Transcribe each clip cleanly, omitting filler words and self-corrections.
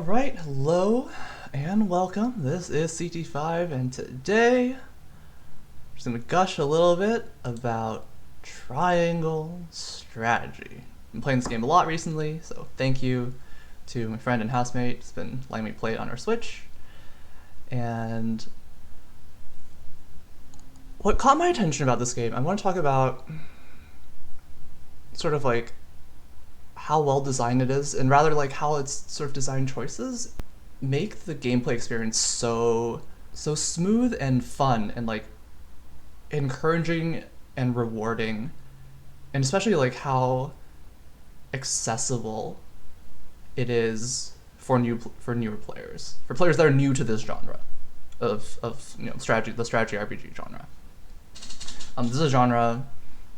Alright, hello and welcome. This is CT5 and today I'm just going to gush a little bit about triangle strategy. I've been playing this game a lot recently, so thank you to my friend and housemate who's been letting me play it on our Switch. And what caught my attention about this game, I want to talk about sort of like how well designed it is, and rather like how its sort of design choices make the gameplay experience so smooth and fun and like encouraging and rewarding, and especially like how accessible it is for newer players, for players that are new to this genre of the strategy RPG genre. This is a genre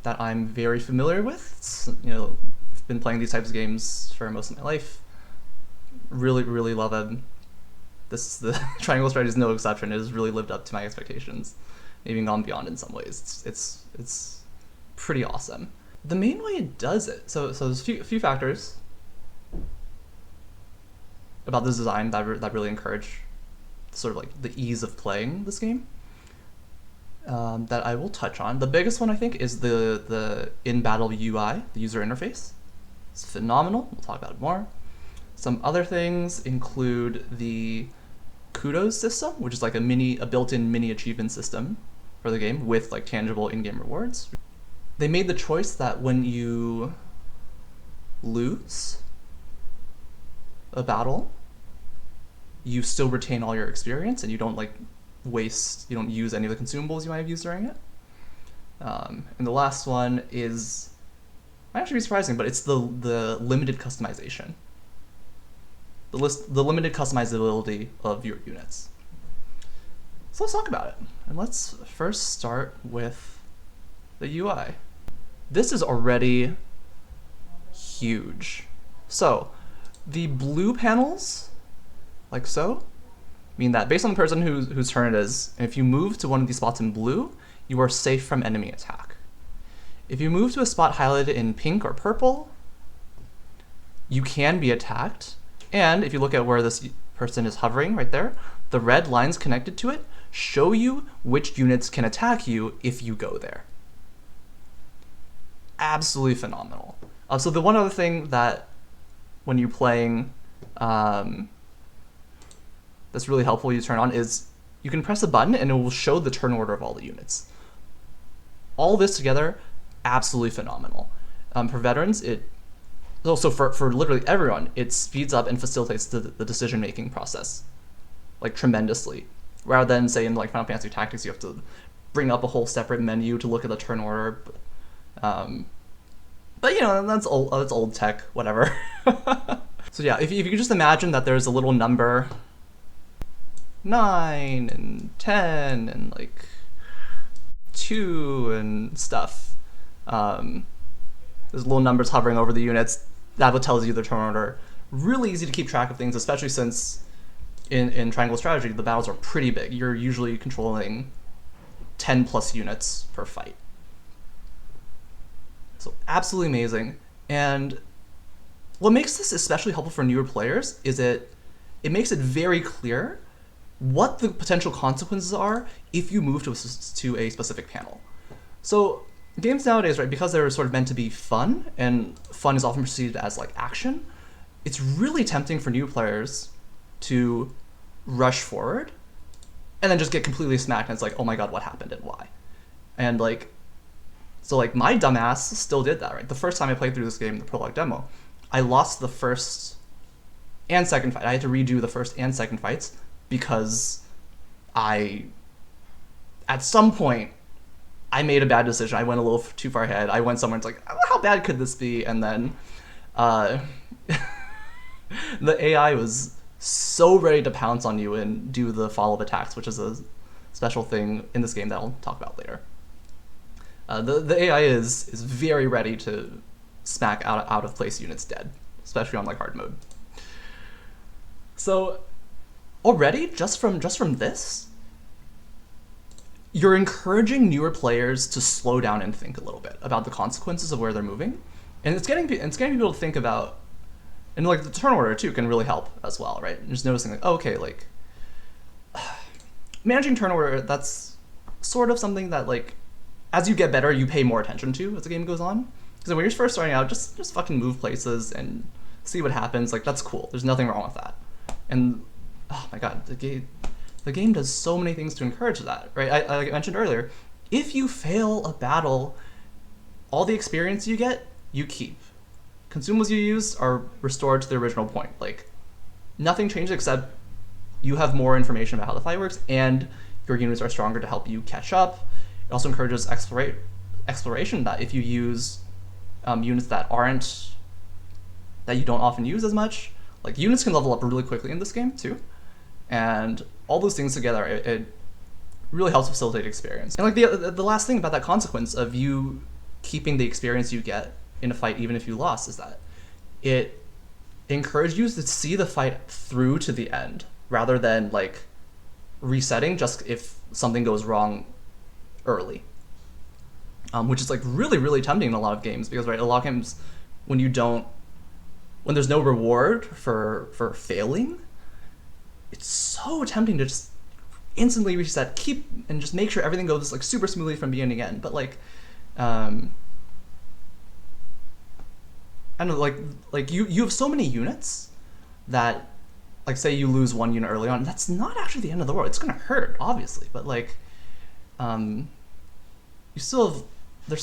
that I'm very familiar with. It's, I've been playing these types of games for most of my life. Really love them. The triangle strategy is no exception. It has really lived up to my expectations, maybe gone beyond in some ways. It's pretty awesome. The main way it does it, so there's a few factors about the design that really encourage sort of like the ease of playing this game. That I will touch on. The biggest one, I think, is the in-battle UI, the user interface. It's phenomenal. We'll talk about it more. Some other things include the kudos system, which is like a built-in mini achievement system for the game with like tangible in-game rewards. They made the choice that when you lose a battle, you still retain all your experience and you don't like you don't use any of the consumables you might have used during it. And the last one is, might actually be surprising, but it's the limited customization. The limited customizability of your units. So let's talk about it. And let's first start with the UI. This is already huge. So the blue panels, like so, mean that based on the person whose turn it is, if you move to one of these spots in blue, you are safe from enemy attack. If you move to a spot highlighted in pink or purple, you can be attacked. And if you look at where this person is hovering right there, the red lines connected to it show you which units can attack you if you go there. Absolutely phenomenal. So the one other thing that when you're playing that's really helpful you turn on is you can press a button and it will show the turn order of all the units. All this together, absolutely phenomenal. For veterans, it also for literally everyone, it speeds up and facilitates the decision-making process like tremendously. Rather than say in like Final Fantasy Tactics, you have to bring up a whole separate menu to look at the turn order. But that's old tech, whatever. So yeah, if you could just imagine that there's a little number 9 and 10 and like 2 and stuff. There's little numbers hovering over the units. That what tells you the turn order. Really easy to keep track of things, especially since in triangle strategy, the battles are pretty big. You're usually controlling 10 plus units per fight. So absolutely amazing. And what makes this especially helpful for newer players is it makes it very clear what the potential consequences are if you move to a specific panel. So games nowadays, right, because they're sort of meant to be fun, and fun is often perceived as like action, it's really tempting for new players to rush forward and then just get completely smacked, and it's like, oh my god, what happened and why? And like, so like my dumbass still did that, right? The first time I played through this game, the prologue demo, I lost the first and second fight. I had to redo the first and second fights because at some point, I made a bad decision. I went a little too far ahead. I went somewhere, it's like, how bad could this be? And then the AI was so ready to pounce on you and do the follow-up attacks, which is a special thing in this game that I'll talk about later. The AI is very ready to smack out of place units dead, especially on like hard mode. So already, just from this, you're encouraging newer players to slow down and think a little bit about the consequences of where they're moving, and it's getting people to think about And like the turn order too can really help as well, right? And just noticing like, oh, okay, like managing turn order, that's sort of something that like as you get better, you pay more attention to as the game goes on. Because when you're first starting out, just fucking move places and see what happens. Like that's cool. There's nothing wrong with that. And oh my god, the game does so many things to encourage that, right? I like I mentioned earlier, if you fail a battle, all the experience you get, you keep. Consumables you used are restored to the original point. Like nothing changes except you have more information about how the fight works, and your units are stronger to help you catch up. It also encourages exploration, that if you use units that you don't often use as much, like units can level up really quickly in this game too, and all those things together, it really helps facilitate experience. And like the last thing about that consequence of you keeping the experience you get in a fight even if you lost is that it encourages you to see the fight through to the end rather than like resetting just if something goes wrong early, which is like really tempting in a lot of games, because right, a lot of games when there's no reward for failing, it's so tempting to just instantly reset, and just make sure everything goes like super smoothly from beginning to end. But like I don't know, like you have so many units that, like, say you lose one unit early on, that's not actually the end of the world. It's gonna hurt, obviously, but like, there's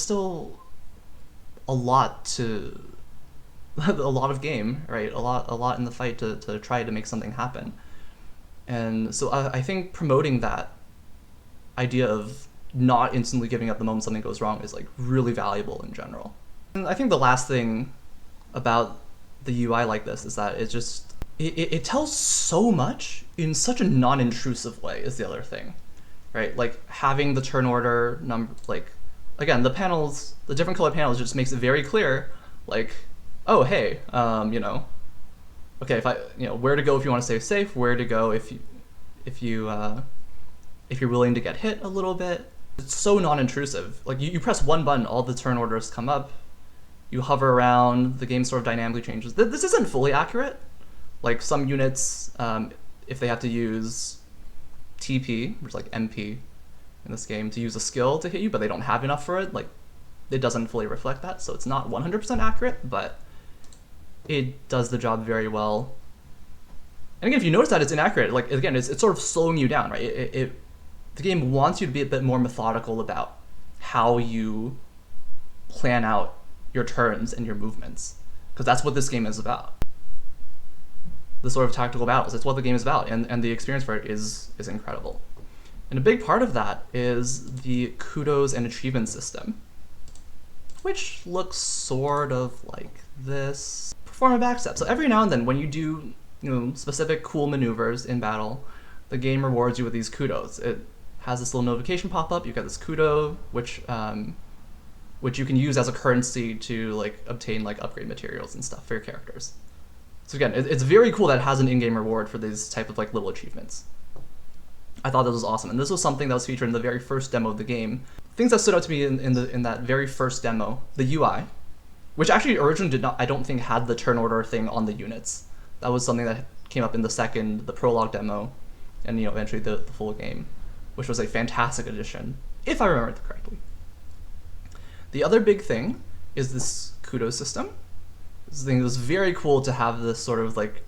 still a lot of game, right? A lot in the fight to try to make something happen. And so I think promoting that idea of not instantly giving up the moment something goes wrong is like really valuable in general. And I think the last thing about the UI like this is that it tells so much in such a non-intrusive way is the other thing, right? Like having the turn order number, like again, the different color panels just makes it very clear, like, oh hey, okay, if where to go if you want to stay safe, where to go if you're willing to get hit a little bit. It's so non-intrusive. Like you press one button, all the turn orders come up. You hover around, the game sort of dynamically changes. This isn't fully accurate. Like some units, if they have to use TP, which is like MP in this game, to use a skill to hit you, but they don't have enough for it, like it doesn't fully reflect that. So it's not 100% accurate, but it does the job very well. And again, if you notice that it's inaccurate, like again, it's sort of slowing you down, right? The game wants you to be a bit more methodical about how you plan out your turns and your movements, because that's what this game is about. The sort of tactical battles, it's what the game is about, and the experience for it is incredible. And a big part of that is the kudos and achievement system, which looks sort of like this. Perform a backstep. So every now and then when you do specific cool maneuvers in battle, the game rewards you with these kudos. It has this little notification pop up. You get this kudo, which you can use as a currency to like obtain like upgrade materials and stuff for your characters. So again, it's very cool that it has an in-game reward for these type of like little achievements. I thought this was awesome, and this was something that was featured in the very first demo of the game. Things that stood out to me in that very first demo, the UI, which actually originally I don't think had the turn order thing on the units. That was something that came up in the prologue demo, and eventually the full game, which was a fantastic addition, if I remember it correctly. The other big thing is this kudos system. This thing was very cool to have this sort of like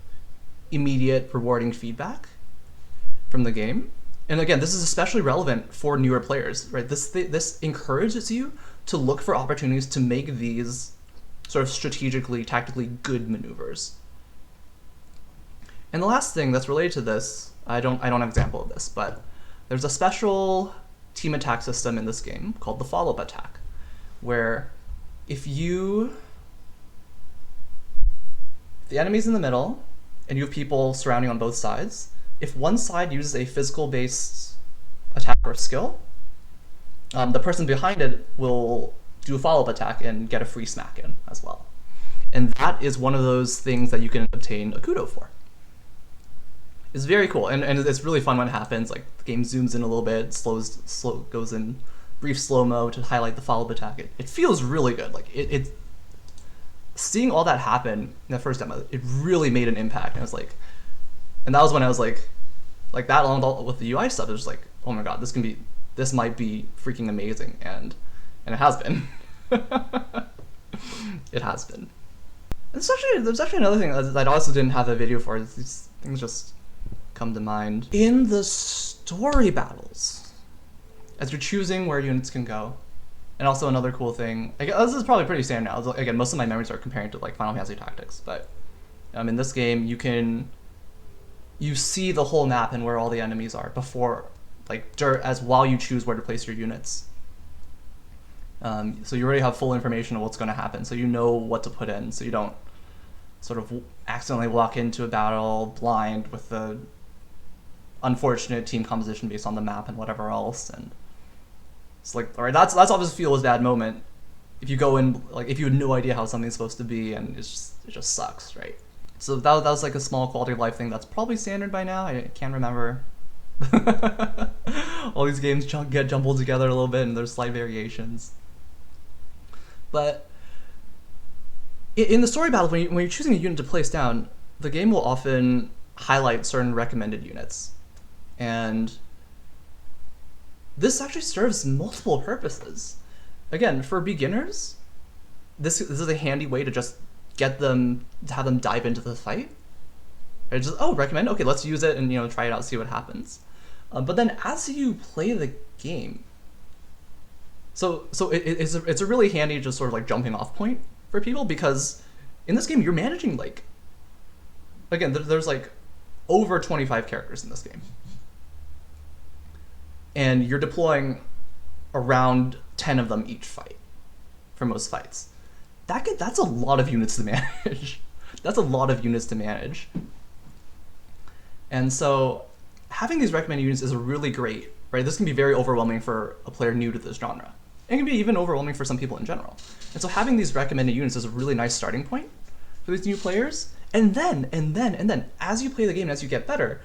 immediate rewarding feedback from the game. And again, this is especially relevant for newer players, right? This encourages you to look for opportunities to make these sort of strategically, tactically good maneuvers. And the last thing that's related to this, I don't have an example of this, but there's a special team attack system in this game called the follow-up attack, where if the enemy's in the middle and you have people surrounding on both sides, if one side uses a physical-based attack or skill, the person behind it will do a follow-up attack and get a free smack in as well. And that is one of those things that you can obtain a kudo for. It's very cool, and it's really fun when it happens. Like the game zooms in a little bit, goes in brief slow-mo to highlight the follow-up attack. It feels really good. Like seeing all that happen in the first demo, it really made an impact. And I was like, and that was when I was like that along with the UI stuff, it was like, oh my god, this might be freaking amazing, and it has been. It has been. There's actually another thing that I also didn't have a video for. These things just come to mind. In the story battles, as you're choosing where units can go, and also another cool thing, I guess this is probably pretty standard now. Again, most of my memories are comparing to like Final Fantasy Tactics, but in this game you see the whole map and where all the enemies are before, while you choose where to place your units. So you already have full information of what's going to happen, so you know what to put in, so you don't sort of accidentally walk into a battle blind with the unfortunate team composition based on the map and whatever else. And it's like, all right, that's obviously feel a bad moment if you go in if you had no idea how something's supposed to be, and it just sucks, right? So that was like a small quality of life thing that's probably standard by now. I can't remember. All these games get jumbled together a little bit, and there's slight variations. But in the story battle, when you're choosing a unit to place down, the game will often highlight certain recommended units. And this actually serves multiple purposes. Again, for beginners, this is a handy way to just have them dive into the fight. Right? Just, recommend, okay, let's use it and try it out, see what happens. But then as you play the game, so it's a really handy just sort of like jumping off point for people, because in this game you're managing again, there's over 25 characters in this game, and you're deploying around 10 of them each fight for most fights. That's a lot of units to manage. That's a lot of units to manage. And so having these recommended units is really great, right? This can be very overwhelming for a player new to this genre. It can be even overwhelming for some people in general. And so having these recommended units is a really nice starting point for these new players. And then, as you play the game and as you get better,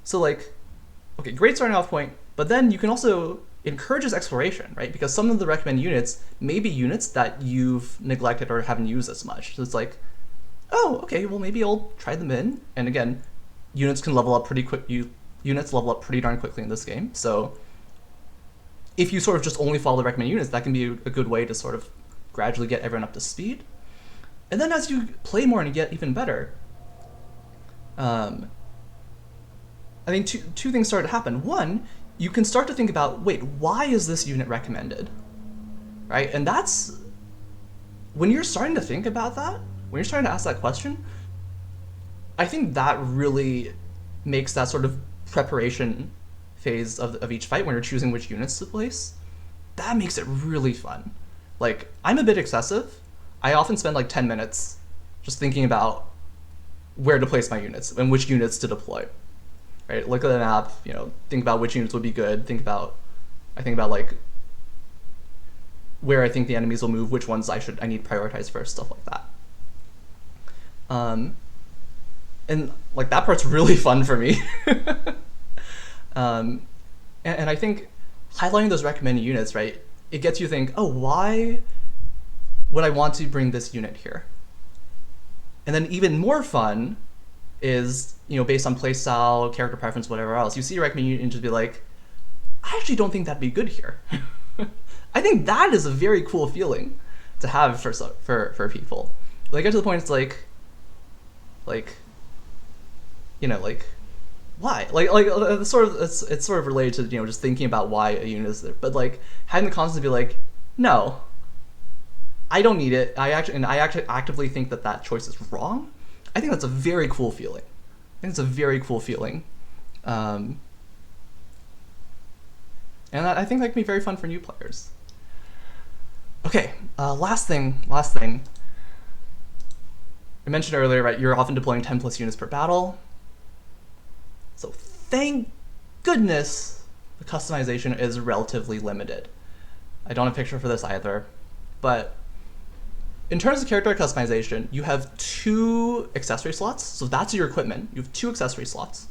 so okay, great starting off point, but then you can also encourages exploration, right? Because some of the recommended units may be units that you've neglected or haven't used as much. So it's like, oh, okay, well maybe I'll try them in. And again, units can level up pretty quick. Units level up pretty darn quickly in this game. So if you sort of just only follow the recommended units, that can be a good way to sort of gradually get everyone up to speed. And then as you play more and you get even better, I think two things start to happen. One, you can start to think about, wait, why is this unit recommended? Right? And that's, when you're starting to think about that, when you're starting to ask that question, I think that really makes that sort of preparation phase of each fight, when you're choosing which units to place, that makes it really fun. I'm a bit excessive. I often spend 10 minutes just thinking about where to place my units and which units to deploy. Right? Look at the map, think about which units would be good, I think about where I think the enemies will move, which ones I need to prioritize first, stuff like that. And that part's really fun for me. And I think highlighting those recommended units, right, it gets you to think, oh, why would I want to bring this unit here? And then even more fun is, based on playstyle, character preference, whatever else, you see a recommended unit and just be like, I actually don't think that'd be good here. I think that is a very cool feeling to have for people. Get to the point, it's why? It's sort of related to just thinking about why a unit is there, but having the confidence to be like, no, I don't need it. I actually actively think that choice is wrong. I think that's a very cool feeling. And I think that can be very fun for new players. Okay, last thing. I mentioned earlier, right, you're often deploying 10 plus units per battle. So thank goodness the customization is relatively limited. I don't have a picture for this either, but in terms of character customization, you have 2 accessory slots. So that's your equipment. You have 2 accessory slots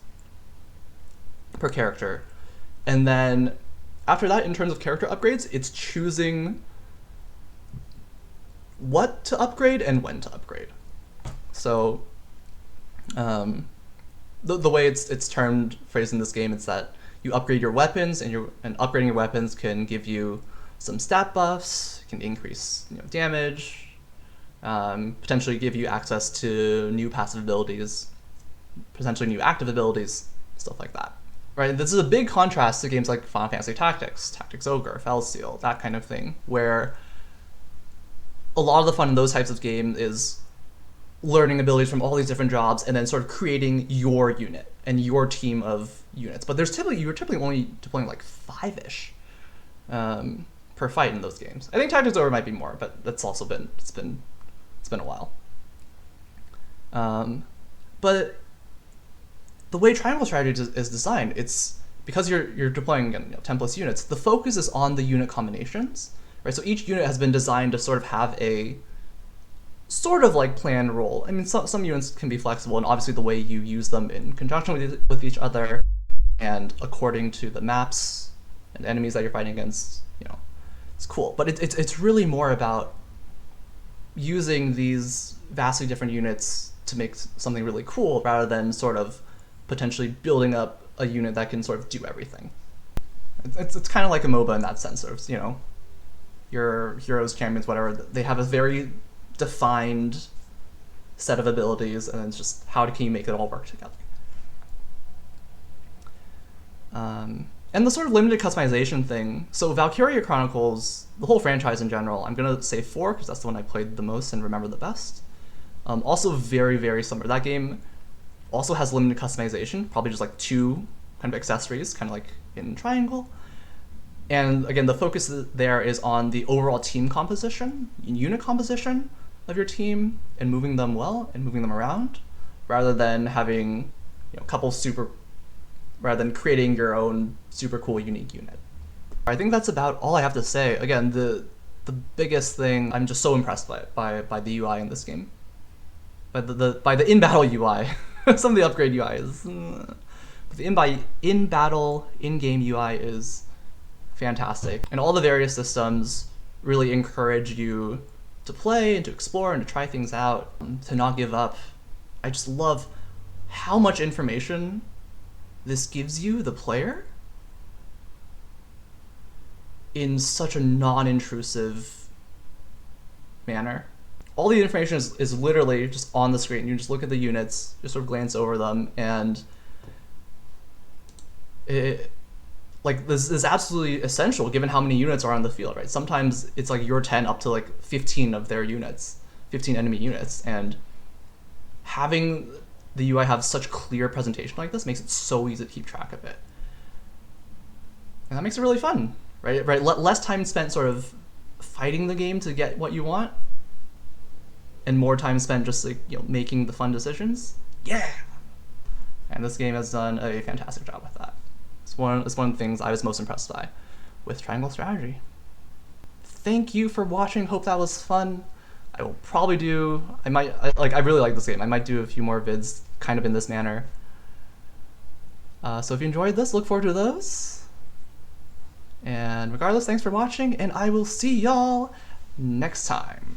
per character. And then after that, in terms of character upgrades, it's choosing what to upgrade and when to upgrade. So the way it's termed, phrased in this game, is that you upgrade your weapons, and upgrading your weapons can give you some stat buffs, can increase damage, potentially give you access to new passive abilities, potentially new active abilities, stuff like that. Right? This is a big contrast to games like Final Fantasy Tactics, Tactics Ogre, Felsteel, that kind of thing, where a lot of the fun in those types of games is learning abilities from all these different jobs and then sort of creating your unit and your team of units. But you're typically only deploying like 5-ish per fight in those games. I think Tactics Ogre might be more, but that's also been a while. But the way Triangle Strategy is designed, it's because you're deploying 10+ units. The focus is on the unit combinations, right? So each unit has been designed to sort of have a sort of like planned role. I mean, some units can be flexible, and obviously the way you use them in conjunction with each other and according to the maps and enemies that you're fighting against, it's cool. But it's really more about using these vastly different units to make something really cool, rather than sort of potentially building up a unit that can sort of do everything. It's kind of like a MOBA in that sense, of your heroes, champions, whatever. They have a very defined set of abilities, and it's just how can you make it all work together. And the sort of limited customization thing. So Valkyria Chronicles, the whole franchise in general, I'm gonna say 4 because that's the one I played the most and remember the best. Also very, very similar. That game also has limited customization, probably just like 2 kind of accessories, kind of like in Triangle. And again, the focus there is on the overall team composition, unit composition of your team, and moving them well and moving them around, rather than having rather than creating your own super cool unique unit. I think that's about all I have to say. Again, the biggest thing, I'm just so impressed by the UI in this game, by the in-battle UI. Some of the upgrade UI is, but the in-battle in-game UI is fantastic, and all the various systems really encourage you to play and to explore and to try things out, to not give up. I just love how much information this gives you, the player, in such a non-intrusive manner. All the information is literally just on the screen. You just look at the units, just sort of glance over them, and this is absolutely essential given how many units are on the field, right? Sometimes it's like your 10 up to like 15 of their units, 15 enemy units, and having the UI have such clear presentation like this makes it so easy to keep track of it. And that makes it really fun, right? Less time spent sort of fighting the game to get what you want, and more time spent just like making the fun decisions. Yeah. And this game has done a fantastic job with that. It's one of the things I was most impressed by with Triangle Strategy. Thank you for watching. Hope that was fun. I will probably I really like this game. I might do a few more vids kind of in this manner. So if you enjoyed this, look forward to those. And regardless, thanks for watching, and I will see y'all next time.